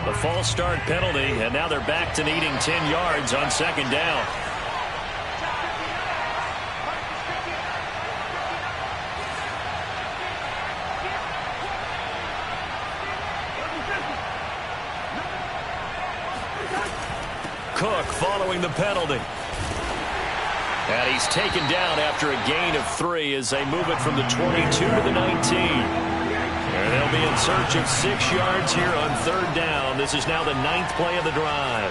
A false start penalty, and now they're back to needing 10 yards on second down. Cook following the penalty. And he's taken down after a gain of 3 as they move it from the 22 to the 19. And they'll be in search of 6 yards here on third down. This is now the 9th play of the drive.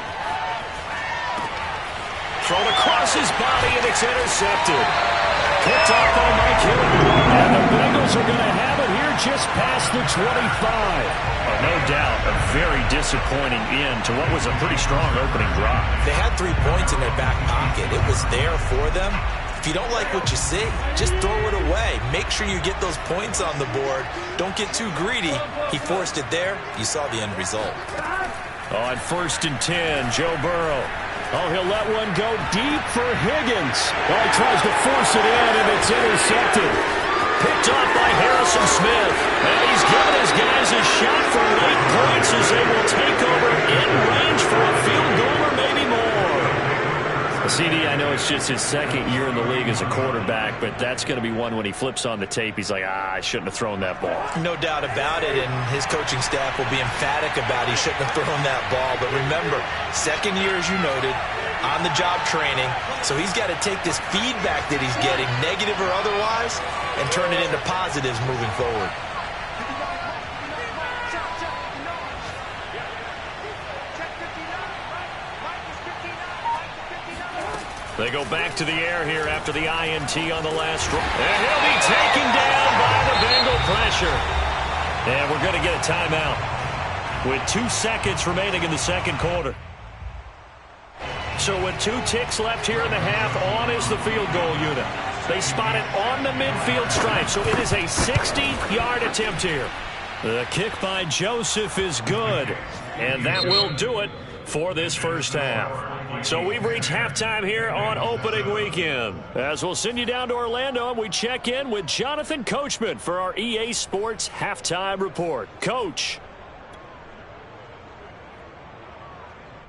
Thrown across his body, and it's intercepted. Picked off by Mike Hill. And the Bengals are going to have it here just past the 25. No doubt a very disappointing end to what was a pretty strong opening drive. They had 3 points in their back pocket. It was there for them. If you don't like what you see, just throw it away. Make sure you get those points on the board. Don't get too greedy. He forced it there. You saw the end result. On 1st and 10, Joe Burrow. Oh, he'll let one go deep for Higgins. Oh, he tries to force it in, and it's intercepted. Picked off by Harrison Smith. And he's given his guys a shot for late points as they will take over in range for a field goal or maybe more. CD, I know it's just his 2nd year in the league as a quarterback, but that's going to be one when he flips on the tape. He's like, I shouldn't have thrown that ball. No doubt about it, and his coaching staff will be emphatic about he shouldn't have thrown that ball. But remember, 2nd year, as you noted, on-the-job training, so he's got to take this feedback that he's getting, negative or otherwise, and turn it into positives moving forward. They go back to the air here after the INT on the last drive. And he'll be taken down by the Bengal pressure. And we're going to get a timeout with 2 seconds remaining in the second quarter. So with 2 ticks left here in the half, on is the field goal unit. They spot it on the midfield stripe, so it is a 60-yard attempt here. The kick by Joseph is good, and that will do it for this first half. So we've reached halftime here on opening weekend. As we'll send you down to Orlando, and we check in with Jonathan Coachman for our EA Sports Halftime Report. Coach.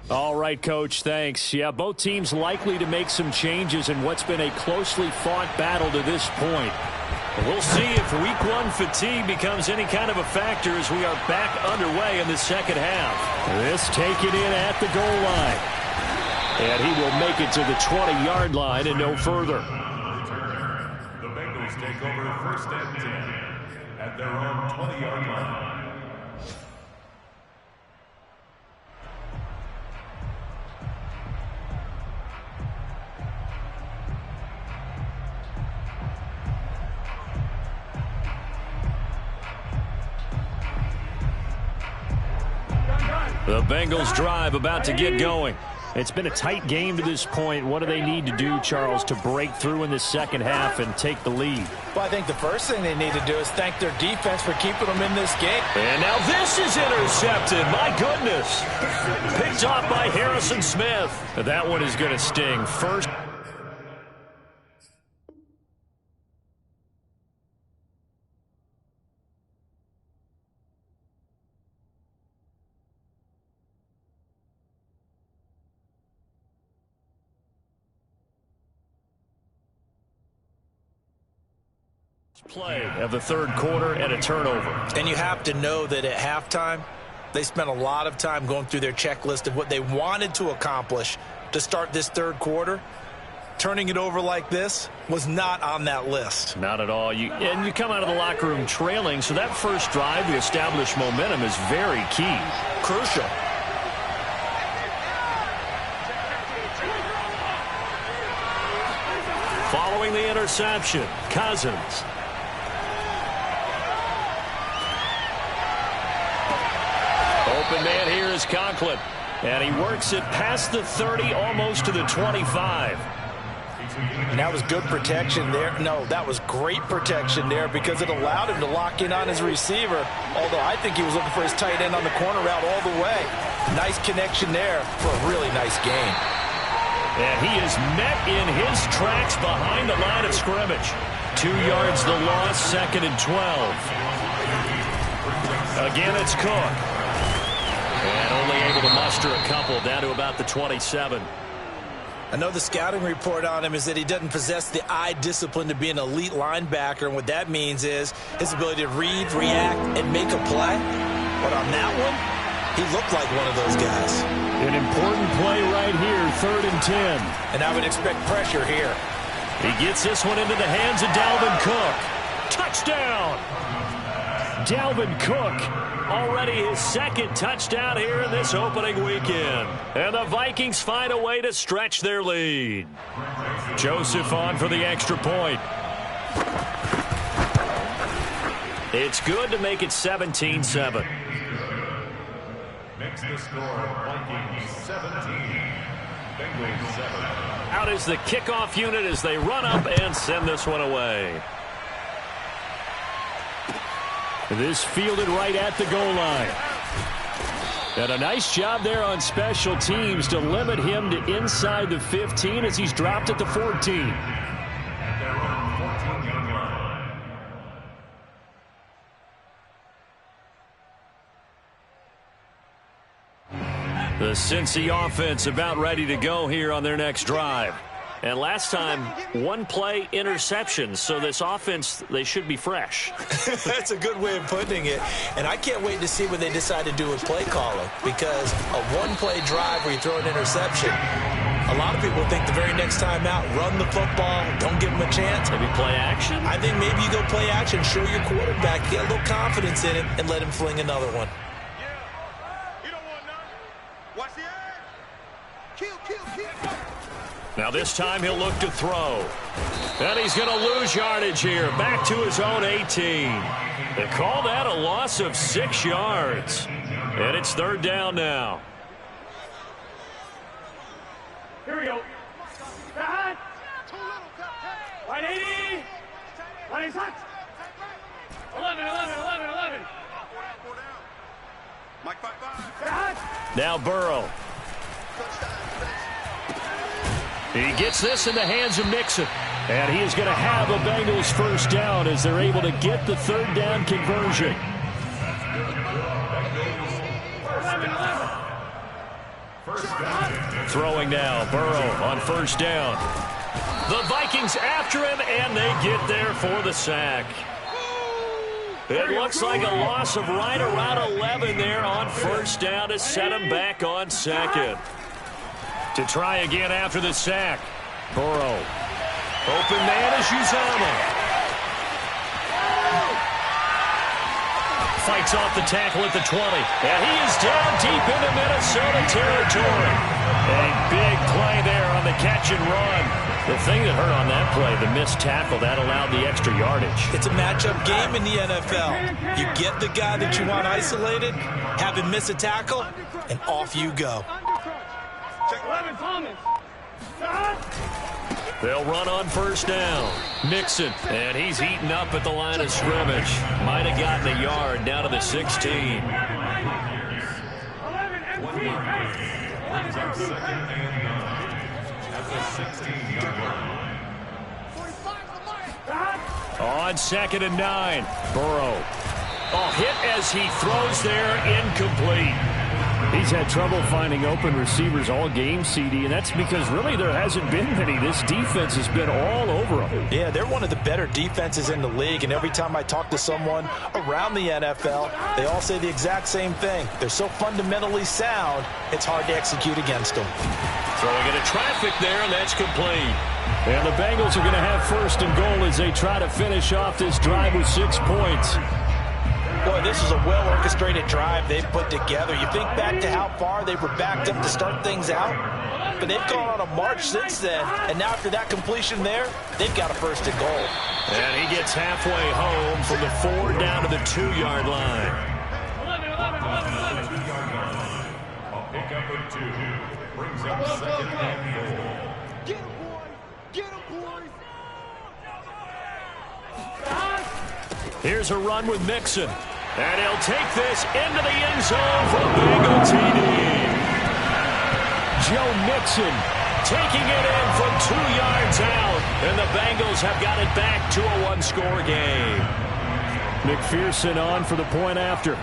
All right, Coach, thanks. Yeah, both teams likely to make some changes in what's been a closely fought battle to this point. We'll see if week 1 fatigue becomes any kind of a factor as we are back underway in the second half. This taken in at the goal line. And he will make it to the 20-yard line and no further. The Bengals take over 1st and 10 at their own 20-yard line. The Bengals drive about to get going. It's been a tight game to this point. What do they need to do, Charles, to break through in the second half and take the lead? Well, I think the first thing they need to do is thank their defense for keeping them in this game. And now this is intercepted. My goodness. Picked off by Harrison Smith. That one is going to sting. First. Play of the third quarter and a turnover. And you have to know that at halftime, they spent a lot of time going through their checklist of what they wanted to accomplish to start this third quarter. Turning it over like this was not on that list. Not at all. You come out of the locker room trailing, so that first drive to establish momentum is very key. Crucial. Following the interception, Cousins. Open man here is Conklin. And he works it past the 30, almost to the 25. And that was good protection there. No, that was great protection there because it allowed him to lock in on his receiver. Although I think he was looking for his tight end on the corner route all the way. Nice connection there for a really nice gain. And he is met in his tracks behind the line of scrimmage. 2 yards the loss, 2nd and 12. Again, it's Cook. And only able to muster a couple, down to about the 27. I know the scouting report on him is that he doesn't possess the eye discipline to be an elite linebacker, and what that means is his ability to read, react, and make a play. But on that one, he looked like one of those guys. An important play right here, 3rd and 10. And I would expect pressure here. He gets this one into the hands of Dalvin Cook. Touchdown! Dalvin Cook, already his 2nd touchdown here in this opening weekend. And the Vikings find a way to stretch their lead. Joseph on for the extra point. It's good to make it 17-7. Makes the score Vikings 17, Bengals 7. Out is the kickoff unit as they run up and send this one away. This fielded right at the goal line. And a nice job there on special teams to limit him to inside the 15 as he's dropped at the 14. At their own 14-yard line. The Cincy offense about ready to go here on their next drive. And last time, 1 play interception, so this offense, they should be fresh. That's a good way of putting it. And I can't wait to see what they decide to do with play calling, because a 1-play drive where you throw an interception, a lot of people think the very next time out, run the football, don't give them a chance. Maybe play action? I think maybe you go play action, show your quarterback, get a little confidence in him, and let him fling another one. Now this time he'll look to throw. And he's going to lose yardage here. Back to his own 18. They call that a loss of 6 yards. And it's 3rd down now. Here we go. Back. 180. 180. 11. Mike 5-5. Now Burrow. He gets this in the hands of Mixon. And he is going to have a Bengals 1st down as they're able to get the 3rd down conversion. Throwing now, Burrow on 1st down. The Vikings after him, and they get there for the sack. It looks like a loss of right around 11 there on 1st down to set him back on 2nd. To try again after the sack. Burrow. Open man is Uzomah. Fights off the tackle at the 20. And he is down deep into Minnesota territory. A big play there on the catch and run. The thing that hurt on that play, the missed tackle, that allowed the extra yardage. It's a matchup game in the NFL. You get the guy that you want isolated, have him miss a tackle, and off you go. They'll run on 1st down. Mixon, and he's eaten up at the line of scrimmage. Might have gotten a yard down to the 16. On 2nd and 9, Burrow. Oh, hit as he throws there, incomplete. He's had trouble finding open receivers all game, CD, and that's because really there hasn't been many. This defense has been all over them. Yeah, they're one of the better defenses in the league, and every time I talk to someone around the NFL, they all say the exact same thing. They're so fundamentally sound, it's hard to execute against them. Throwing into traffic there, and that's complete. And the Bengals are going to have 1st and goal as they try to finish off this drive with 6 points. Boy, this is a well-orchestrated drive they've put together. You think back to how far they were backed up to start things out, but they've gone on a march since then, and now after that completion there, they've got a 1st and goal. And he gets halfway home from the 4 down to the 2-yard line. A pickup of 2 brings up 2nd and goal. Get him, boys! Get him, boys! Here's a run with Mixon. And he'll take this into the end zone for a Bengal TD. Joe Mixon taking it in from 2 yards out. And the Bengals have got it back to a 1-score game. McPherson on for the point after.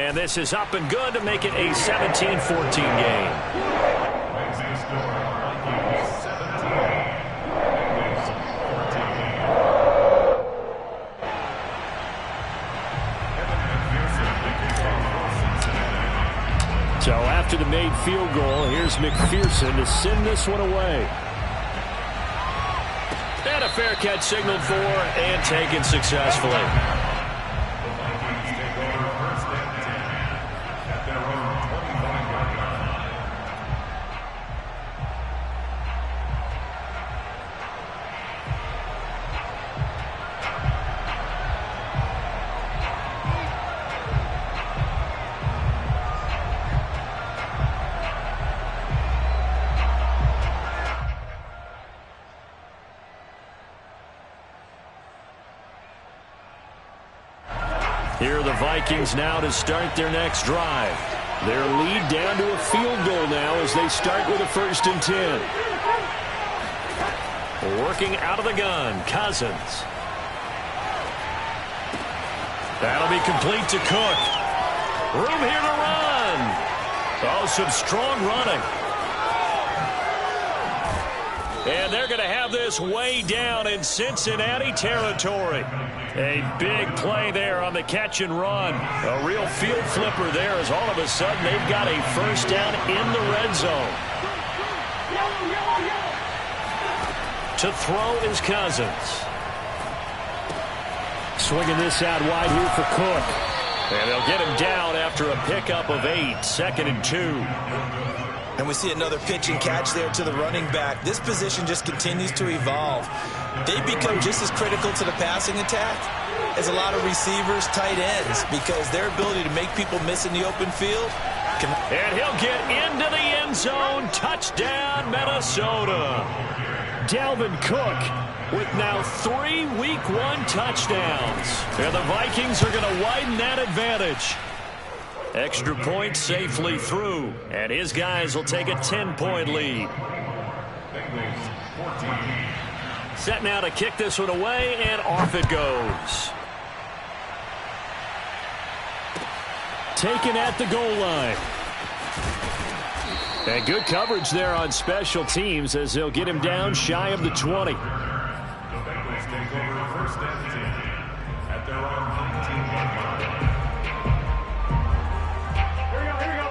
And this is up and good to make it a 17-14 game. So after the made field goal, here's McPherson to send this one away. And a fair catch signaled for and taken successfully. Here are the Vikings now to start their next drive. Their lead down to a field goal now as they start with a 1st and 10. Working out of the gun, Cousins. That'll be complete to Cook. Room here to run. Oh, some strong running. And they're going to have this way down in Cincinnati territory. A big play there on the catch and run. A real field flipper there as all of a sudden they've got a 1st down in the red zone. To throw is Cousins. Swinging this out wide here for Cook. And they'll get him down after a pickup of 8, 2nd and 2. And we see another pitch and catch there to the running back. This position just continues to evolve. They become just as critical to the passing attack as a lot of receivers, tight ends, because their ability to make people miss in the open field. And he'll get into the end zone. Touchdown, Minnesota. Dalvin Cook with now 3 Week 1 touchdowns. And the Vikings are going to widen that advantage. Extra point safely through, and his guys will take a 10-point lead. Set now to kick this one away, and off it goes. Taken at the goal line. And good coverage there on special teams as they'll get him down shy of the 20. The Bengals take over 1st and 10 at their own 19-yard line.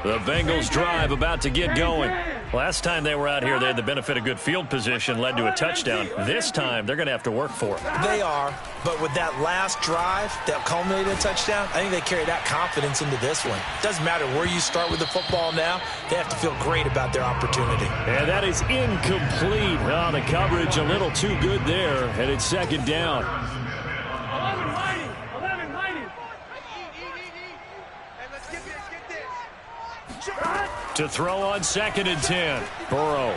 The Bengals drive about to get going. Last time they were out here, they had the benefit of good field position, led to a touchdown. This time, they're going to have to work for it. They are, but with that last drive that culminated in a touchdown, I think they carry that confidence into this one. Doesn't matter where you start with the football now, they have to feel great about their opportunity. And that is incomplete. Oh, the coverage a little too good there, and it's 2nd down. 11 mighty. To throw on 2nd and 10. Burrow.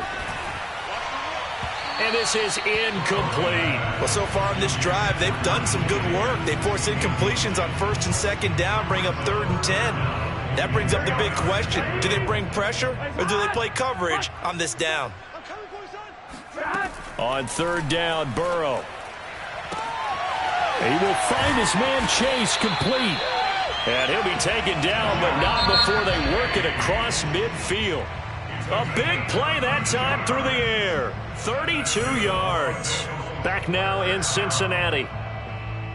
And this is incomplete. Well, so far in this drive, they've done some good work. They force incompletions on 1st and 2nd down, bring up 3rd and 10. That brings up the big question. Do they bring pressure or do they play coverage on this down? On 3rd down, Burrow. He will find his man Chase complete. And he'll be taken down, but not before they work it across midfield. A big play that time through the air. 32 yards. Back now in Cincinnati.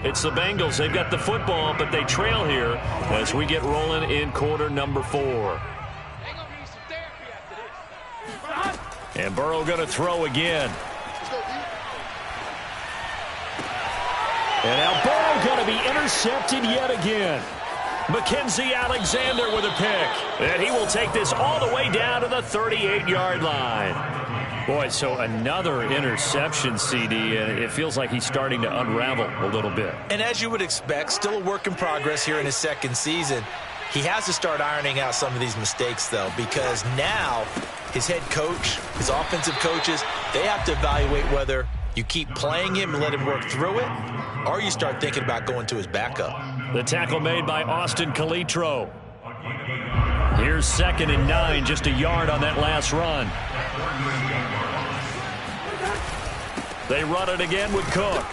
It's the Bengals. They've got the football, but they trail here as we get rolling in quarter number 4. And Burrow going to throw again. And now Burrow going to be intercepted yet again. Mackenzie Alexander with a pick. And he will take this all the way down to the 38-yard line. Boy, so another interception, CD, and it feels like he's starting to unravel a little bit. And as you would expect, still a work in progress here in his 2nd season. He has to start ironing out some of these mistakes, though, because now his head coach, his offensive coaches, they have to evaluate whether you keep playing him and let him work through it, or you start thinking about going to his backup. The tackle made by Austin Calitro. Here's 2nd and 9, just a yard on that last run. They run it again with Cook.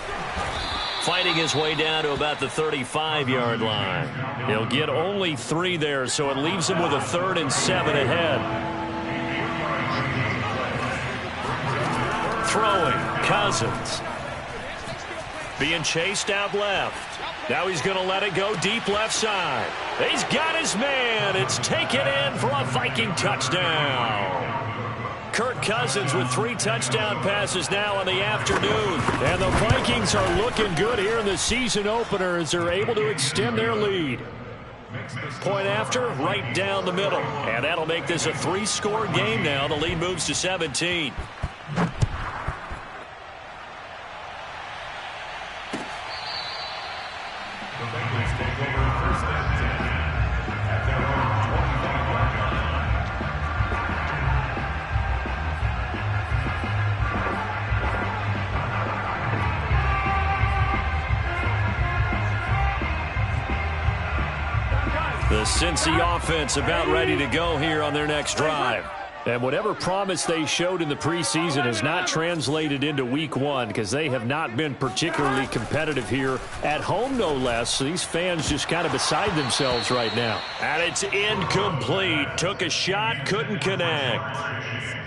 fighting his way down to about the 35-yard line. He'll get only 3 there, so it leaves him with a 3rd and 7 ahead. Throwing, Cousins. Being chased out left. Now he's going to let it go deep left side. He's got his man. It's taken in for a Viking touchdown. Kirk Cousins with 3 touchdown passes now in the afternoon. And the Vikings are looking good here in the season opener as they're able to extend their lead. Point after, right down the middle. And that'll make this a 3-score game now. The lead moves to 17. The Cincy offense about ready to go here on their next drive. And whatever promise they showed in the preseason has not translated into week 1 because they have not been particularly competitive here at home, no less. So these fans just kind of beside themselves right now. And it's incomplete. Took a shot, couldn't connect.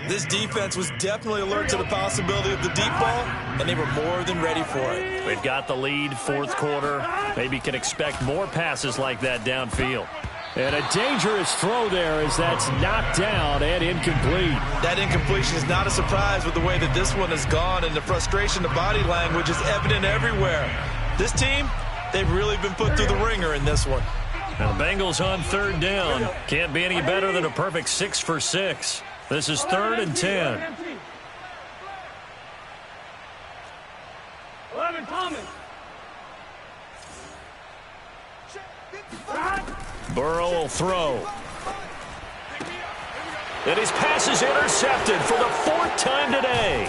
This defense was definitely alert to the possibility of the deep ball, and they were more than ready for it. They've got the lead, 4th quarter. Maybe can expect more passes like that downfield. And a dangerous throw there as that's knocked down and incomplete. That incompletion is not a surprise with the way that this one has gone, and the frustration, the body language is evident everywhere. This team, they've really been put through the ringer in this one. Now the Bengals on 3rd down. Can't be any better than a perfect 6 for 6. This is 3rd and 10. 11 Thomas. Burrow will throw. And his pass is intercepted for the 4th time today.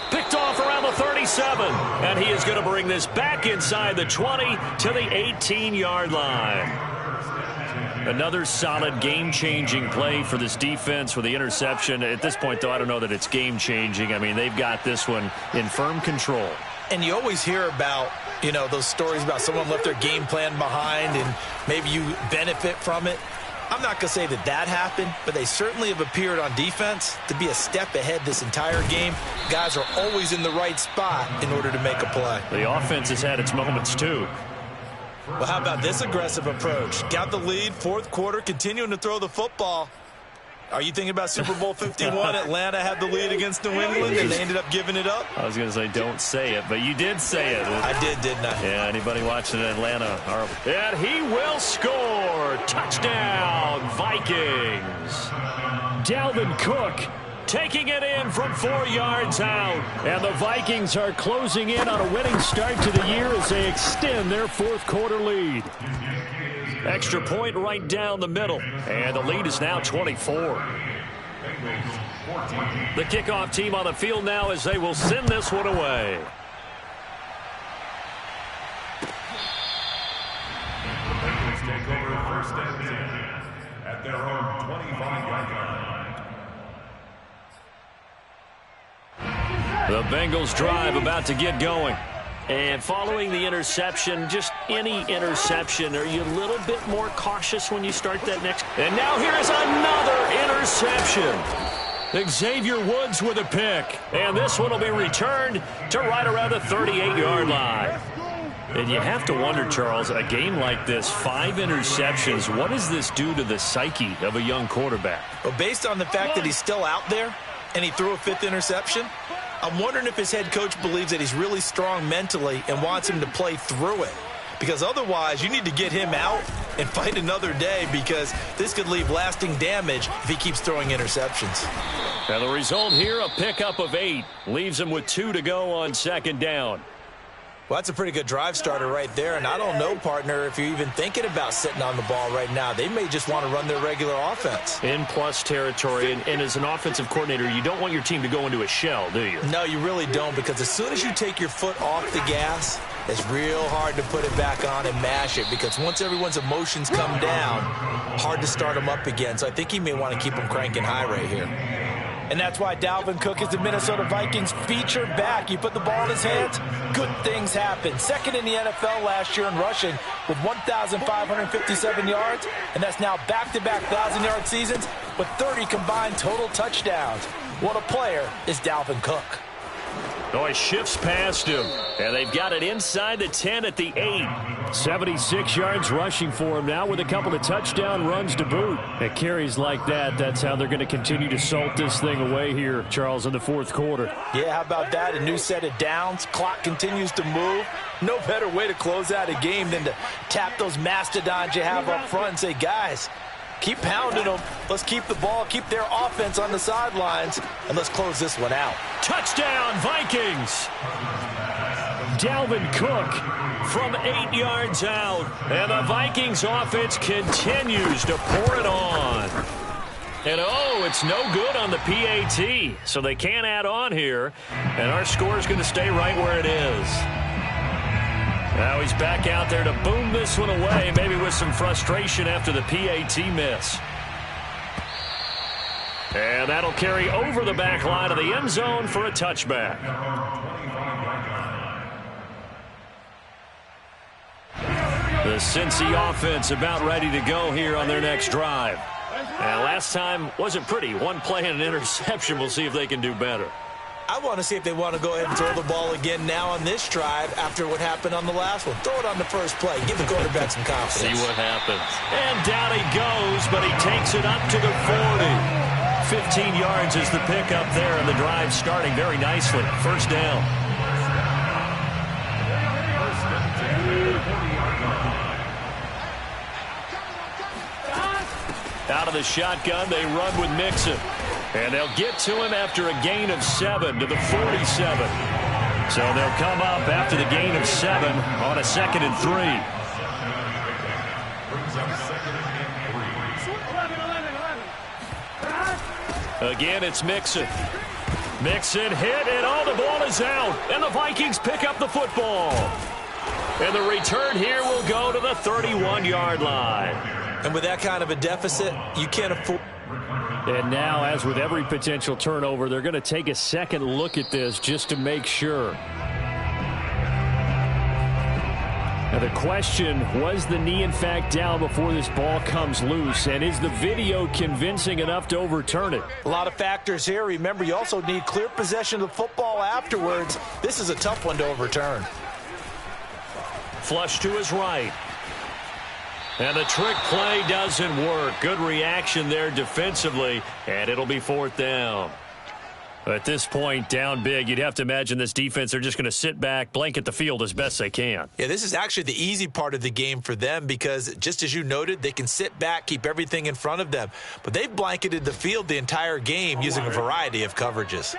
Picked off around the 37. And he is going to bring this back inside the 20 to the 18-yard line. Another solid game-changing play for this defense with the interception. At this point, though, I don't know that it's game-changing. I mean, they've got this one in firm control. And you always hear about, you know, those stories about someone left their game plan behind and maybe you benefit from it. I'm not going to say that that happened, but they certainly have appeared on defense to be a step ahead this entire game. Guys are always in the right spot in order to make a play. The offense has had its moments, too. Well, how about this aggressive approach? Got the lead, 4th quarter, continuing to throw the football. Are you thinking about Super Bowl 51? Atlanta had the lead against New England, and they ended up giving it up? I was going to say don't say it, but you did say it. I did, didn't I? Yeah, anybody watching Atlanta? And he will score. Touchdown, Vikings. Dalvin Cook taking it in from 4 yards out. And the Vikings are closing in on a winning start to the year as they extend their 4th quarter lead. Extra point right down the middle. And the lead is now 24. The kickoff team on the field now as they will send this one away. The Bengals take over 1st and 10 at their own 25-yard line. The Bengals drive about to get going. And following the interception, just any interception, are you a little bit more cautious when you start that next? And now here is another interception. Xavier Woods with a pick. And this one will be returned to right around the 38-yard line. And you have to wonder, Charles, a game like this, 5 interceptions, what does this do to the psyche of a young quarterback? Well, based on the fact that he's still out there and he threw a 5th interception, I'm wondering if his head coach believes that he's really strong mentally and wants him to play through it. Because otherwise, you need to get him out and fight another day because this could leave lasting damage if he keeps throwing interceptions. Now the result here, a pickup of 8. Leaves him with 2 to go on 2nd down. Well, that's a pretty good drive starter right there. And I don't know, partner, if you're even thinking about sitting on the ball right now. They may just want to run their regular offense. In plus territory. And as an offensive coordinator, you don't want your team to go into a shell, do you? No, you really don't, because as soon as you take your foot off the gas, it's real hard to put it back on and mash it, because once everyone's emotions come down, hard to start them up again. So I think he may want to keep them cranking high right here. And that's why Dalvin Cook is the Minnesota Vikings featured back. You put the ball in his hands, good things happen. Second in the NFL last year in rushing with 1,557 yards, and that's now back-to-back 1,000-yard seasons with 30 combined total touchdowns. What a player is Dalvin Cook. Oh, he shifts past him, and they've got it inside the 10 at the 8. 76 yards rushing for him now with a couple of touchdown runs to boot. At carries like that, that's how they're going to continue to salt this thing away here, Charles, in the fourth quarter. Yeah, how about that? A new set of downs. Clock continues to move. No better way to close out a game than to tap those mastodons you have up front and say, guys, keep pounding them. Let's keep the ball, keep their offense on the sidelines, and let's close this one out. Touchdown, Vikings! Dalvin Cook from 8 yards out. And the Vikings offense continues to pour it on. And, oh, it's no good on the PAT. So they can't add on here. And our score is going to stay right where it is. Now he's back out there to boom this one away, maybe with some frustration after the PAT miss. And that'll carry over the back line of the end zone for a touchback. The Cincy offense about ready to go here on their next drive. And last time wasn't pretty. One play and an interception. We'll see if they can do better. I want to see if they want to go ahead and throw the ball again now on this drive after what happened on the last one. Throw it on the first play. Give the quarterback some confidence. See what happens. And down he goes, but he takes it up to the 40. 15 yards is the pickup there, and the drive starting very nicely. First down. Out of the shotgun, they run with Mixon. And they'll get to him after a gain of 7 to the 47. So they'll come up after the gain of 7 on a 2nd and 3. Again, it's Mixon. Mixon hit, and all the ball is out. And the Vikings pick up the football. And the return here will go to the 31-yard line. And with that kind of a deficit, you can't afford. And now, as with every potential turnover, they're going to take a second look at this just to make sure. Now the question, was the knee in fact down before this ball comes loose? And is the video convincing enough to overturn it? A lot of factors here. Remember, you also need clear possession of the football afterwards. This is a tough one to overturn. Flush to his right. And the trick play doesn't work. Good reaction there defensively, and it'll be 4th down. At this point, down big, you'd have to imagine this defense, they're just going to sit back, blanket the field as best they can. Yeah, this is actually the easy part of the game for them because, just as you noted, they can sit back, keep everything in front of them. But they've blanketed the field the entire game using a variety of coverages.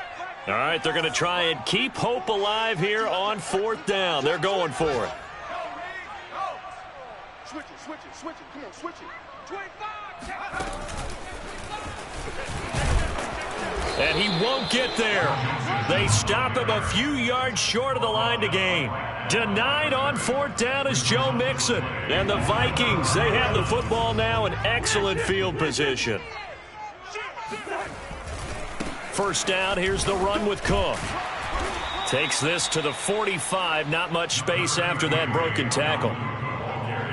All right, they're going to try and keep hope alive here on 4th down. They're going for it. Switch it. Come on, switch it. 25. And he won't get there. They stop him a few yards short of the line to gain. Denied on 4th down is Joe Mixon. And the Vikings, they have the football now in excellent field position. First down, here's the run with Cook. Takes this to the 45, not much space after that broken tackle.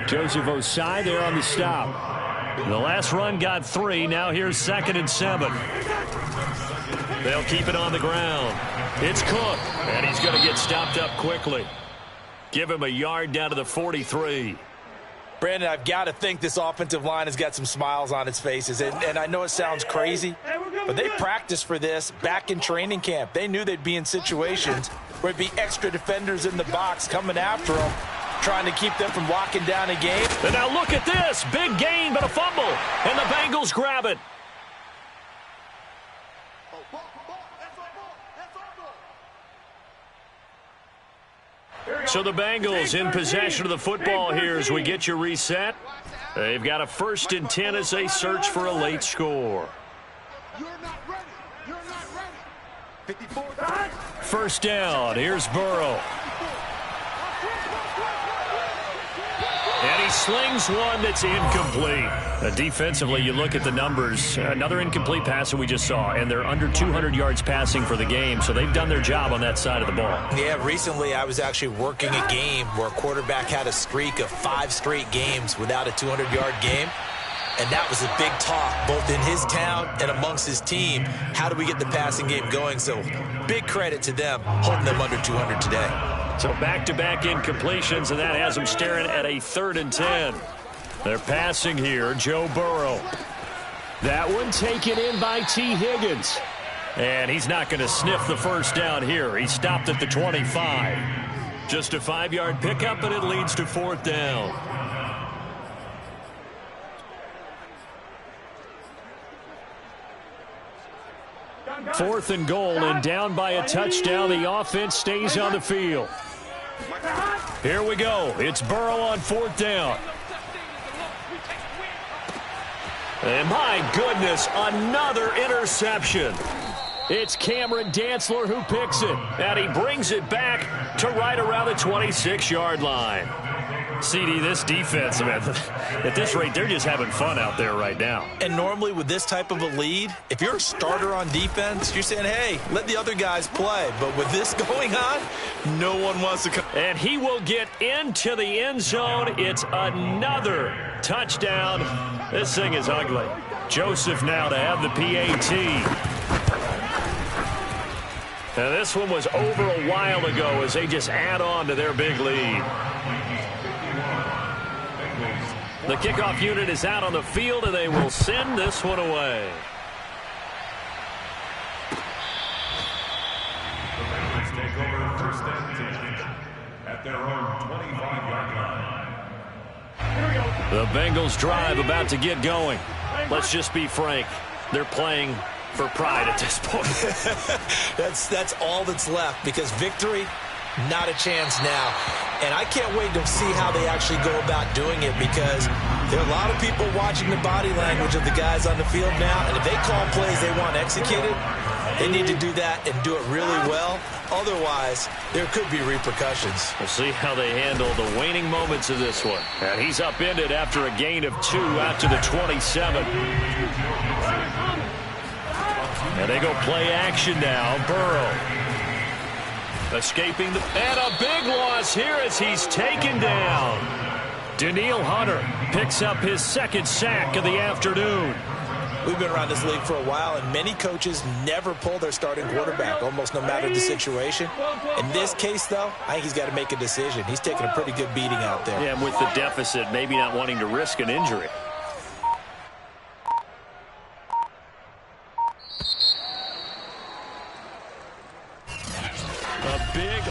Joseph Osai there on the stop. The last run got 3. Now here's 2nd and 7. They'll keep it on the ground. It's Cook, and he's going to get stopped up quickly. Give him a yard down to the 43. Brandon, I've got to think this offensive line has got some smiles on its faces. And I know it sounds crazy, but they practiced for this back in training camp. They knew they'd be in situations where it'd be extra defenders in the box coming after them, trying to keep them from locking down a game. And now look at this. Big gain, but a fumble. And the Bengals grab it. So the Bengals in possession of the football here as we get you reset. They've got a 1st and 10 as they search for a late score. First down. Here's Burrow. And he slings one that's incomplete. Defensively, you look at the numbers. Another incomplete pass that we just saw, and they're under 200 yards passing for the game, so they've done their job on that side of the ball. Yeah, recently I was actually working a game where a quarterback had a streak of 5 straight games without a 200-yard game. And that was a big talk, both in his town and amongst his team. How do we get the passing game going? So big credit to them, holding them under 200 today. So back-to-back incompletions, and that has them staring at a 3rd and 10. They're passing here, Joe Burrow. That one taken in by T. Higgins. And he's not going to sniff the first down here. He stopped at the 25. Just a 5-yard pickup, and it leads to 4th down. 4th and goal, and down by a touchdown. The offense stays on the field. Here we go. It's Burrow on 4th down. And my goodness, another interception. It's Cameron Dantzler who picks it, and he brings it back to right around the 26-yard line. CD, this defense, man, at this rate, they're just having fun out there right now. And normally with this type of a lead, if you're a starter on defense, you're saying, hey, let the other guys play. But with this going on, no one wants to come. And he will get into the end zone. It's another touchdown. This thing is ugly. Joseph now to have the PAT. Now this one was over a while ago as they just add on to their big lead. The kickoff unit is out on the field, and they will send this one away. The Bengals take over 1st and 10 at their own 25-yard line. The Bengals drive about to get going. Let's just be frank. They're playing for pride at this point. That's all that's left, because victory, not a chance now. And I can't wait to see how they actually go about doing it, because there are a lot of people watching the body language of the guys on the field now, and if they call plays they want executed, they need to do that and do it really well. Otherwise, there could be repercussions. We'll see how they handle the waning moments of this one. And he's upended after a gain of 2 out to the 27. And they go play action now. Burrow escaping and a big loss here as he's taken down. Danielle Hunter picks up his 2nd sack of the afternoon. We've been around this league for a while, and many coaches never pull their starting quarterback, almost no matter the situation. In this case, though, I think he's got to make a decision. He's taking a pretty good beating out there. Yeah, and with the deficit, maybe not wanting to risk an injury. A big